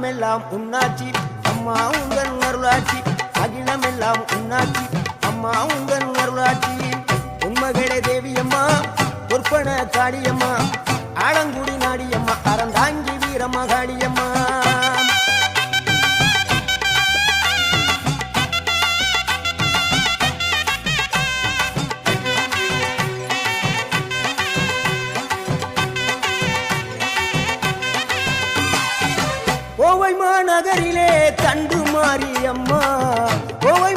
அகிலமெல்லாம் உன்னாட்சி அம்மா உங்கள் அருளாட்சி அகிலமெல்லாம் உன்னாட்சி அம்மா உங்கள் அருளாட்சி உண்மகளே தேவியம்மா பொற்பன காளியம்மா ஆலங்குடி நாடியம்மா அறந்தாங்கி வீரம்மா காளியம்மா கோவை மாநகரிலே தண்டு மாரியம்மா கோவை